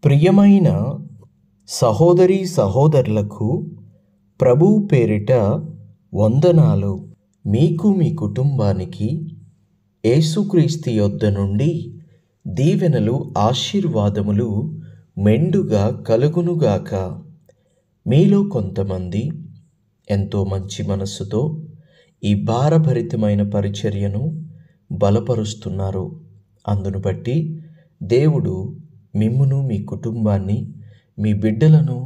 ప్రియమైన సహోదరీ సహోదరులకు ప్రభువు పేరిట వందనాలు. మీకు మీ కుటుంబానికి యేసుక్రీస్తు యొద్ద నుండి దీవెనలు ఆశీర్వాదములు మెండుగా కలుగునుగాక. మీలో కొంతమంది ఎంతో మంచి మనస్సుతో ఈ భారభరితమైన పరిచర్యను బలపరుస్తున్నారు. అందును బట్టి దేవుడు మిమ్మును, మీ కుటుంబాన్ని, మీ బిడ్డలను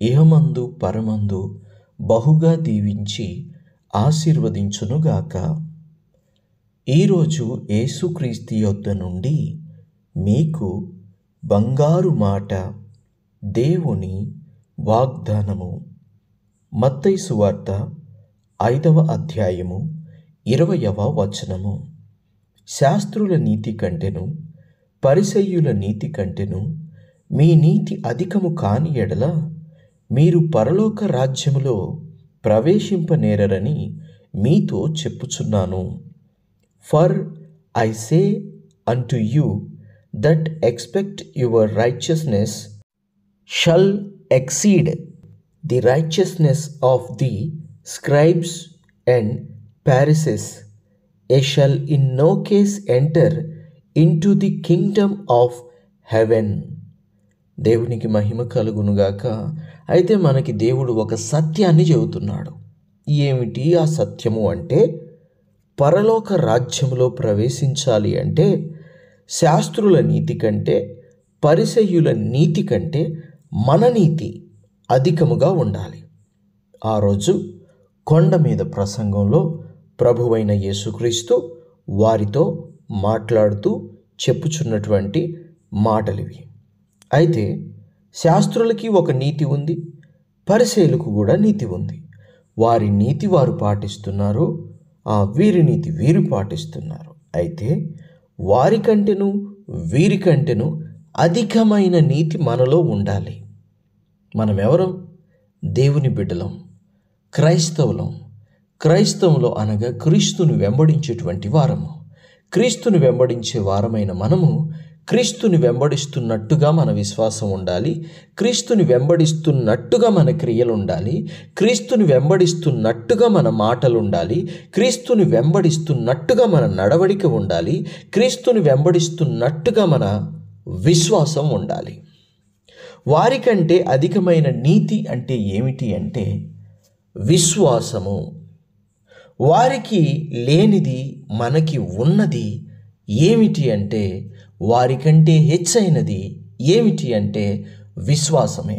ఇహమందు పరమందు బహుగా దీవించి ఆశీర్వదించునుగాక. ఈరోజు యేసుక్రీస్తు యొద్ద నుండి మీకు బంగారు మాట, దేవుని వాగ్దానము. మత్తయి సువార్త 5వ అధ్యాయము 20వ వచనము. శాస్త్రుల నీతి కంటెను పరిసయ్యుల నీతి కంటెను మీ నీతి అధికము కాని ఎడల మీరు పరలోక రాజ్యములో ప్రవేశింపనేరని మీతో చెప్పుచున్నాను. For I say unto you that expect your righteousness shall exceed the righteousness of the scribes and Pharisees. Ye shall in no case enter into the kingdom of heaven. దేవునికి మహిమ కలుగునుగాక. అయితే మనకి దేవుడు ఒక సత్యాన్ని చెబుతున్నాడు. ఏమిటి ఆ సత్యము అంటే, పరలోక రాజ్యములో ప్రవేశించాలి అంటే శాస్త్రుల నీతి కంటే పరిసయ్యుల నీతి కంటే మన నీతి అధికముగా ఉండాలి. ఆ రోజు కొండ మీద ప్రసంగంలో ప్రభువైన యేసుక్రీస్తు వారితో మాట్లాడుతూ చెప్పుచున్నటువంటి మాటలివి. అయితే శాస్త్రులకి ఒక నీతి ఉంది, పరిసయ్యులకు కూడా నీతి ఉంది. వారి నీతి వారు పాటిస్తున్నారు, వీరి నీతి వీరు పాటిస్తున్నారు. అయితే వారికంటేను వీరికంటేను అధికమైన నీతి మనలో ఉండాలి. మనమెవరం? దేవుని బిడ్డలం, క్రైస్తవులం. క్రైస్తవులు అనగా క్రీస్తుని వెంబడించేటువంటి వారము. క్రీస్తుని వెంబడించే వారమైన మనము క్రీస్తుని వెంబడిస్తున్నట్టుగా మన విశ్వాసం ఉండాలి, క్రీస్తుని వెంబడిస్తున్నట్టుగా మన క్రియలు ఉండాలి, క్రీస్తుని వెంబడిస్తున్నట్టుగా మన మాటలు ఉండాలి, క్రీస్తుని వెంబడిస్తున్నట్టుగా మన నడవడిక ఉండాలి, క్రీస్తుని వెంబడిస్తున్నట్టుగా మన విశ్వాసం ఉండాలి. వారికంటే అధికమైన నీతి అంటే ఏమిటి అంటే విశ్వాసము. వారికి లేనిది మనకి ఉన్నది ఏమిటి అంటే, వారికంటే హెచ్చైనది ఏమిటి అంటే విశ్వాసమే.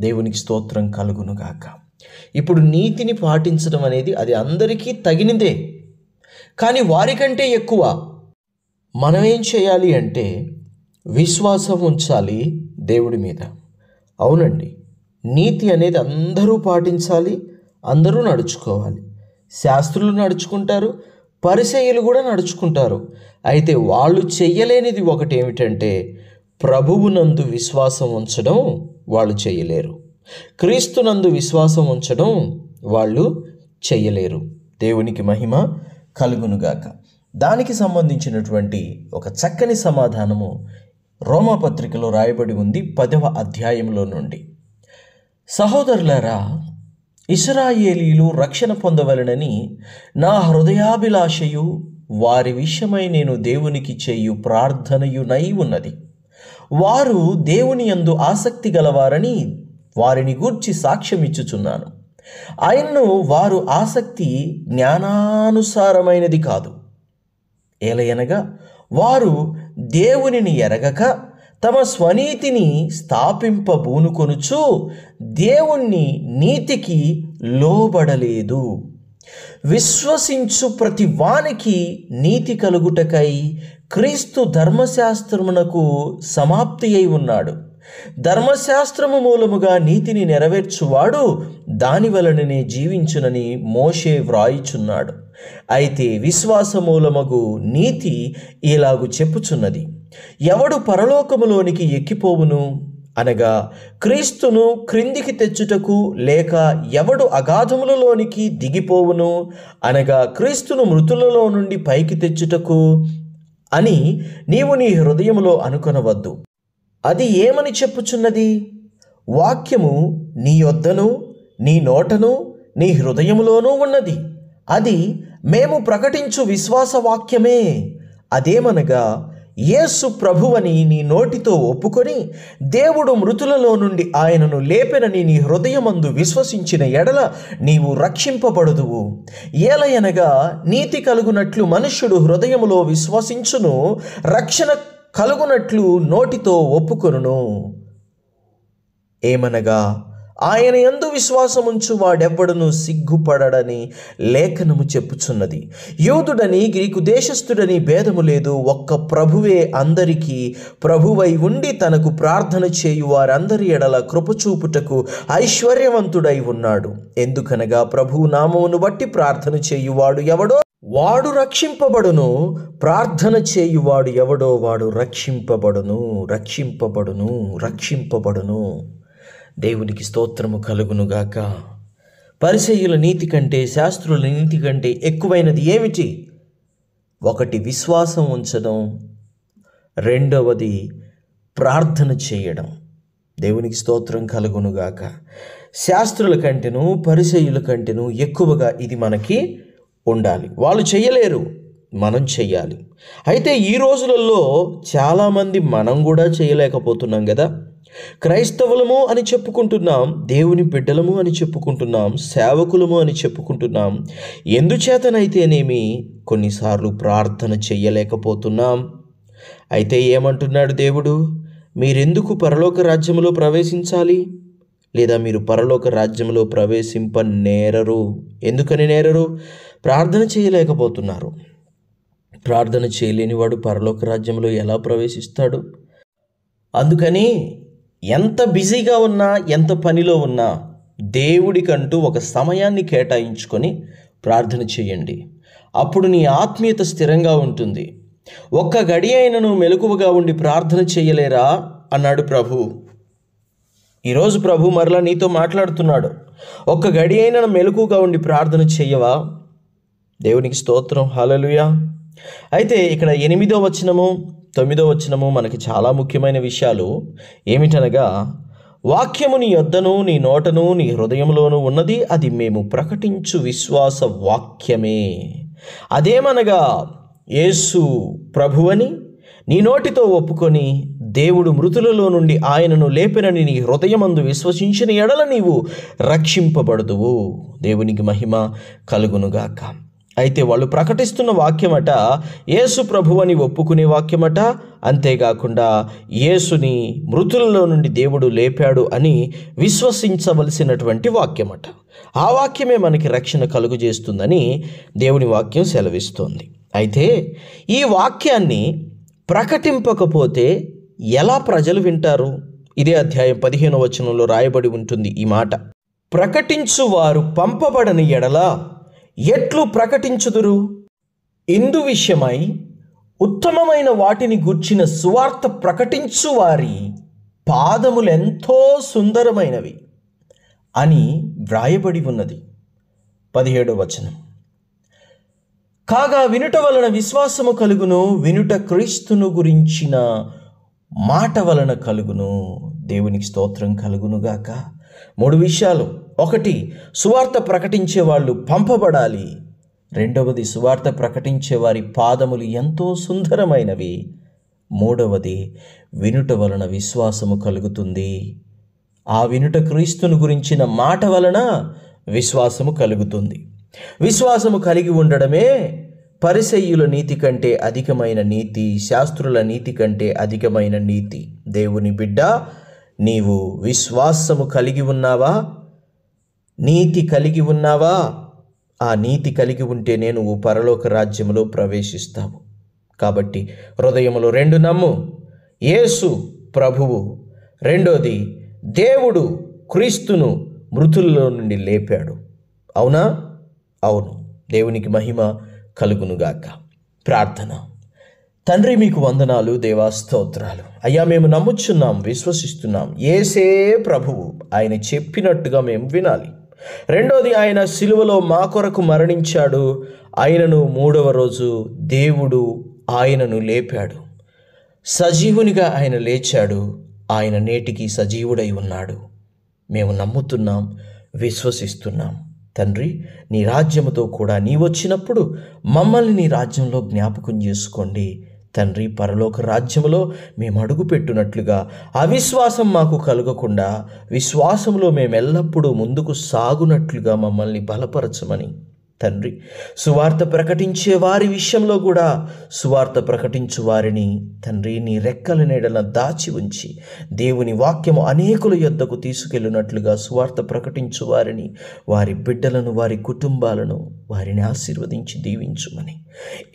దేవునికి స్తోత్రం కలుగునుగాక. ఇప్పుడు నీతిని పాటించడం అనేది అది అందరికీ తగినదే, కానీ వారికంటే ఎక్కువ మనం ఏం చేయాలి అంటే విశ్వాసం ఉంచాలి దేవుడి మీద. అవునండి, నీతి అనేది అందరూ పాటించాలి, అందరూ నడుచుకోవాలి. శాస్త్రులు నడుచుకుంటారు, పరిసయ్యులు కూడా నడుచుకుంటారు. అయితే వాళ్ళు చెయ్యలేనిది ఒకటి ఏమిటంటే ప్రభువునందు విశ్వాసం ఉంచడం వాళ్ళు చేయలేరు, క్రీస్తునందు విశ్వాసం ఉంచడం వాళ్ళు చెయ్యలేరు. దేవునికి మహిమ కలుగునుగాక. దానికి సంబంధించినటువంటి ఒక చక్కని సమాధానము రోమాపత్రికలో రాయబడి ఉంది 10వ అధ్యాయంలో నుండి. సహోదరులారా, ఇశ్రాయేలీయులు రక్షణ పొందవలెనని నా హృదయాభిలాషయు వారి విషయమై నేను దేవునికి చేయు ప్రార్థనయునై ఉన్నది. వారు దేవుని యందు ఆసక్తి గలవారని వారిని గూర్చి సాక్ష్యమిచ్చుచున్నాను. ఆయన్ను వారు ఆసక్తి జ్ఞానానుసారమైనది కాదు, ఏలయనగా వారు దేవునిని ఎరగక తమ స్వనీతిని స్థాపింపబూనుకొనుచు దేవుని నీతికి లోబడలేదు. విశ్వసించు ప్రతి వానికి నీతి కలుగుటకై క్రీస్తు ధర్మశాస్త్రమునకు సమాప్తి అయి ఉన్నాడు. ధర్మశాస్త్రము మూలముగా నీతిని నెరవేర్చువాడు దాని వలననే జీవించునని మోషే వ్రాయిచున్నాడు. అయితే విశ్వాసమూలమగు నీతి ఇలాగు చెప్పుచున్నది, ఎవడు పరలోకములోనికి ఎక్కిపోవును అనగా క్రీస్తును క్రిందికి తెచ్చుటకు, లేక ఎవడు అగాధములలోనికి దిగిపోవును అనగా క్రీస్తును మృతులలో నుండి పైకి తెచ్చుటకు అని నీవు నీ హృదయములో అనుకొనవద్దు. అది ఏమని చెప్పుచున్నది? వాక్యము నీ యొద్దను, నీ నోటను, నీ హృదయములోనూ ఉన్నది. అది మేము ప్రకటించు విశ్వాస వాక్యమే. అదేమనగా, యేసు ప్రభువని నీ నోటితో ఒప్పుకొని దేవుడు మృతులలో నుండి ఆయనను లేపెనని నీ హృదయమందు విశ్వసించిన ఎడల నీవు రక్షింపబడుదువు. ఏలయనగా నీతి కలుగునట్లు మనుష్యుడు హృదయములో విశ్వసించును, రక్షణ కలుగునట్లు నోటితో ఒప్పుకొనును. ఏమనగా, ఆయన యందు విశ్వాసముంచు వాడెవ్వడును సిగ్గుపడడని లేఖనము చెప్పుచున్నది. యూదుడని గ్రీకు దేశస్థుడని భేదము లేదు, ఒక్క ప్రభువే అందరికీ ప్రభువై ఉండి తనకు ప్రార్థన చేయు వారందరి ఎడల కృపచూపుటకు ఐశ్వర్యవంతుడై ఉన్నాడు. ఎందుకనగా ప్రభువు నామమును బట్టి ప్రార్థన చేయువాడు ఎవడో వాడు రక్షింపబడును, ప్రార్థన చేయువాడు ఎవడో వాడు రక్షింపబడును. దేవునికి స్తోత్రము కలుగునుగాక. పరిసయ్యుల నీతి కంటే శాస్త్రుల నీతి కంటే ఎక్కువైనది ఏమిటి? ఒకటి విశ్వాసం ఉంచడం, రెండవది ప్రార్థన చేయడం. దేవునికి స్తోత్రం కలుగునుగాక. శాస్త్రుల కంటేను పరిసయ్యుల కంటేను ఎక్కువగా ఇది మనకి ఉండాలి. వాళ్ళు చేయలేరు, మనం చెయ్యాలి. అయితే ఈ రోజులలో చాలామంది మనం కూడా చేయలేకపోతున్నాం కదా. క్రైస్తవులము అని చెప్పుకుంటున్నాం, దేవుని బిడ్డలము అని చెప్పుకుంటున్నాం, సేవకులము అని చెప్పుకుంటున్నాం. ఎందుచేతనైతేనేమి కొన్నిసార్లు ప్రార్థన చెయ్యలేకపోతున్నాం. అయితే ఏమంటున్నాడు దేవుడు? మీరెందుకు పరలోక రాజ్యములో ప్రవేశించాలి? లేదా మీరు పరలోక రాజ్యంలో ప్రవేశింపనేరరు. ఎందుకని నేరరు? ప్రార్థన చేయలేకపోతున్నారు. ప్రార్థన చేయలేనివాడు పరలోక రాజ్యంలో ఎలా ప్రవేశిస్తాడు? అందుకని ఎంత బిజీగా ఉన్నా, ఎంత పనిలో ఉన్నా దేవుడికంటూ ఒక సమయాన్ని కేటాయించుకొని ప్రార్థన చేయండి. అప్పుడు నీ ఆత్మీయత స్థిరంగా ఉంటుంది. ఒక్క గడి అయినను మెలకువగా ఉండి ప్రార్థన చేయలేరా అన్నాడు ప్రభు. ఈరోజు ప్రభు మరలా నీతో మాట్లాడుతున్నాడు. ఒక్క గడి అయినను మెలకువగా ఉండి ప్రార్థన చెయ్యవా? దేవునికి స్తోత్రం, హల్లెలూయా. అయితే ఇక్కడ 8వ వచనము 9వ వచనము మనకి చాలా ముఖ్యమైన విషయాలు. ఏమిటనగా, వాక్యము నీ యొద్దను, నీ నోటను, నీ హృదయంలోనూ ఉన్నది. అది మేము ప్రకటించు విశ్వాస వాక్యమే. అదేమనగా, యేసు ప్రభువని నీ నోటితో ఒప్పుకొని దేవుడు మృతులలో నుండి ఆయనను లేపెనని నీ హృదయమందు విశ్వసించిన ఎడల నీవు రక్షింపబడుదువు. దేవునికి మహిమ కలుగునుగాక. అయితే వాళ్ళు ప్రకటిస్తున్న వాక్యమట యేసు ప్రభువని ఒప్పుకునే వాక్యమట. అంతేకాకుండా యేసుని మృతులలో నుండి దేవుడు లేపాడు అని విశ్వసించవలసినటువంటి వాక్యమట. ఆ వాక్యమే మనకి రక్షణ కలుగజేస్తుందని దేవుని వాక్యం సెలవిస్తోంది. అయితే ఈ వాక్యాన్ని ప్రకటింపకపోతే ఎలా ప్రజలు వింటారు? ఇదే అధ్యాయం 15వ వచనంలో రాయబడి ఉంటుంది ఈ మాట. ప్రకటించువారు పంపబడని ఎడల ఎట్లు ప్రకటించుదురు? ఇందు విషయమై ఉత్తమమైన వాటిని గూర్చిన సువార్త ప్రకటించు వారి పాదములెంతో సుందరమైనవి అని వ్రాయబడి ఉన్నది. 17వ వచనం. కాగా వినుట వలన విశ్వాసము కలుగును, వినుట క్రీస్తును గురించిన మాట వలన కలుగును. దేవునికి స్తోత్రం కలుగునుగాక. 3 విషయాలు. 1, సువార్త ప్రకటించే వాళ్ళు పంపబడాలి. 2వది, సువార్త ప్రకటించే వారి పాదములు ఎంతో సుందరమైనవి. 3వది, వినుట వలన విశ్వాసము కలుగుతుంది. ఆ వినుట క్రీస్తును గురించిన మాట వలన విశ్వాసము కలుగుతుంది. విశ్వాసము కలిగి ఉండడమే పరిసయ్యుల నీతి కంటే అధికమైన నీతి, శాస్త్రుల నీతి కంటే అధికమైన నీతి. దేవుని బిడ్డ, నీవు విశ్వాసము కలిగి ఉన్నావా? నీతి కలిగి ఉన్నావా? ఆ నీతి కలిగి ఉంటేనే నువ్వు పరలోక రాజ్యములో ప్రవేశిస్తావు. కాబట్టి హృదయములో 2 నమ్ము, యేసు ప్రభువు. 2వది, దేవుడు క్రీస్తును మృతుల్లో నుండి లేపాడు. అవునా? అవును. దేవునికి మహిమ కలుగునుగాక. ప్రార్థన. తండ్రి, మీకు వందనాలు, దేవా స్తోత్రాలు. అయ్యా, మేము నమ్ముచున్నాం, విశ్వసిస్తున్నాం. యేసే ప్రభువు, ఆయన చెప్పినట్టుగా మేము వినాలి. 2వది, ఆయన సిలువలో మా కొరకు మరణించాడు. ఆయనను 3వ రోజు దేవుడు ఆయనను లేపాడు. సజీవునిగా ఆయన లేచాడు. ఆయన నేటికి సజీవుడై ఉన్నాడు. మేము నమ్ముతున్నాం, విశ్వసిస్తున్నాం. తండ్రి, నీ రాజ్యముతో కూడా నీ వచ్చినప్పుడు మమ్మల్ని నీ రాజ్యంలో జ్ఞాపకం చేసుకోండి. తండ్రి, పరలోక రాజ్యములో మేము అడుగుపెట్టునట్లుగా అవిశ్వాసం మాకు కలగకుండా విశ్వాసంలో మేము ఎల్లప్పుడూ ముందుకు సాగునట్లుగా మమ్మల్ని బలపరచమని తండ్రి, సువార్త ప్రకటించే వారి విషయంలో కూడా సువార్త ప్రకటించు వారిని తండ్రి నీ రెక్కల నీడన దాచి ఉంచి దేవుని వాక్యము అనేకుల యొద్దకు తీసుకెళ్ళినట్లుగా సువార్త ప్రకటించు వారిని, వారి బిడ్డలను, వారి కుటుంబాలను వారిని ఆశీర్వదించి దీవించుమని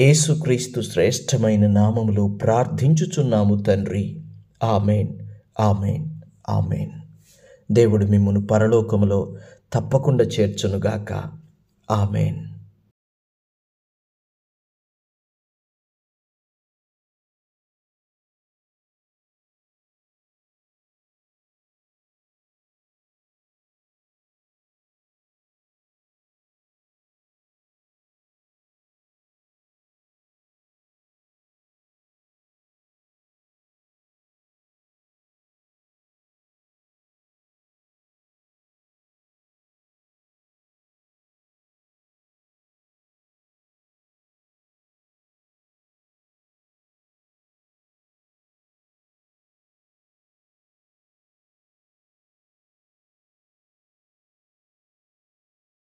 యేసుక్రీస్తు శ్రేష్టమైన నామములో ప్రార్థించుచున్నాము తండ్రి. ఆమేన్, ఆమేన్, ఆమేన్. దేవుడు మిమ్మును పరలోకములో తప్పకుండా చేర్చునుగాక. ఆమేన్.